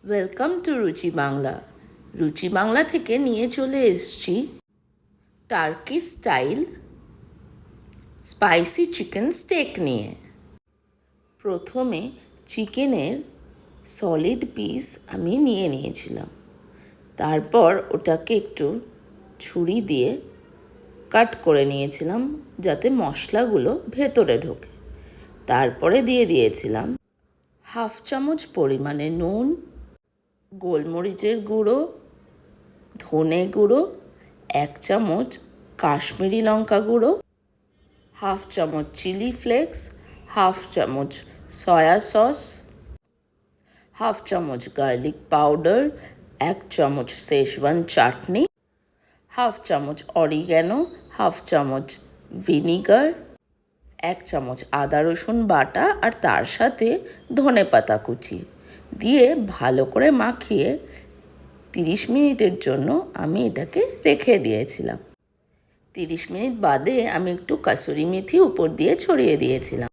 Welcome to রুচি বাংলা। রুচি বাংলা থেকে নিয়ে চলে এসেছি Turkish style spicy chicken stake নিয়ে। প্রথমে চিকেনের সলিড পিস আমি নিয়ে নিয়েছিলাম, তারপর ওটাকে একটু ছুরি দিয়ে কাট করে নিয়েছিলাম যাতে মশলাগুলো ভেতরে ঢোকে। তারপরে দিয়ে দিয়েছিলাম 1/2 চামচ পরিমাণে নুন, গোলমরিচের গুঁড়ো, ধনে গুঁড়ো, 1 চামচ কাশ্মীরি লঙ্কা গুঁড়ো, 1/2 চামচ চিলি ফ্লেক্স, 1/2 চামচ সয়া সস, 1/2 চামচ গার্লিক পাউডার, 1 চামচ শেজওয়ান চাটনি, 1/2 চামচ অরিগ্যানো, 1/2 চামচ ভিনিগার, 1 চামচ আদা রসুন বাটা, আর তার সাথে ধনেপাতা কুচি দিয়ে ভালো করে মাখিয়ে 30 মিনিটের জন্য আমি এটাকে রেখে দিয়েছিলাম। 30 মিনিট বাদে আমি একটু কাসুরি মেথি উপর দিয়ে ছড়িয়ে দিয়েছিলাম।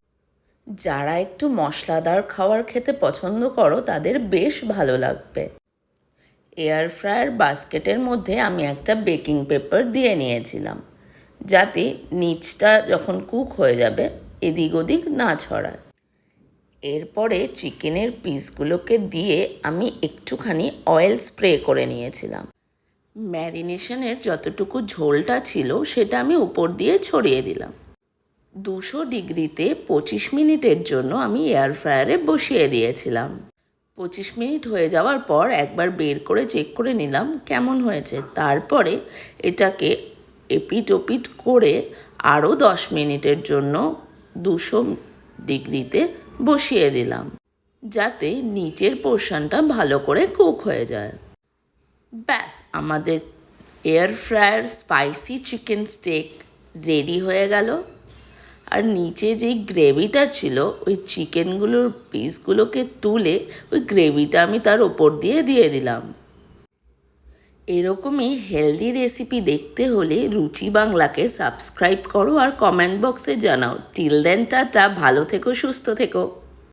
যারা একটু মশলাদার খাবার খেতে পছন্দ করো তাদের বেশ ভালো লাগবে। এয়ার ফ্রায়ার বাস্কেটের মধ্যে আমি একটা বেকিং পেপার দিয়ে নিয়েছিলাম যাতে নিচটা যখন কুক হয়ে যাবে এদিক ওদিক না ছড়ায়। এরপরে চিকেনের পিসগুলোকে দিয়ে আমি একটুখানি অয়েল স্প্রে করে নিয়েছিলাম। ম্যারিনেশনের যতটুকু ঝোলটা ছিল সেটা আমি উপর দিয়ে ছড়িয়ে দিলাম। 200 ডিগ্রিতে 25 মিনিটের জন্য আমি এয়ার ফ্রায়ারে বসিয়ে দিয়েছিলাম। 25 মিনিট হয়ে যাওয়ার পর একবার বের করে চেক করে নিলাম কেমন হয়েছে। তারপরে এটাকে এপিট ওপিট করে আরও 10 মিনিটের জন্য 200 ডিগ্রিতে বসিয়ে দিলাম যাতে নিচের পোর্শনটা ভালো করে কুক হয়ে যায়। ব্যাস, আমাদের air fryer spicy chicken stake ready হয়ে গেল। আর নিচে যেই গ্রেভিটা ছিল ওই চিকেনগুলোর পিসগুলোকে তুলে ওই গ্রেভিটা আমি তার ওপর দিয়ে দিলাম। এরকমই হেলদি রেসিপি দেখতে হলে রুচি বাংলাকে সাবস্ক্রাইব করো আর কমেন্ট বক্সে জানাও। টিল দেন টাটা, ভালো থেকো, সুস্থ থেকো।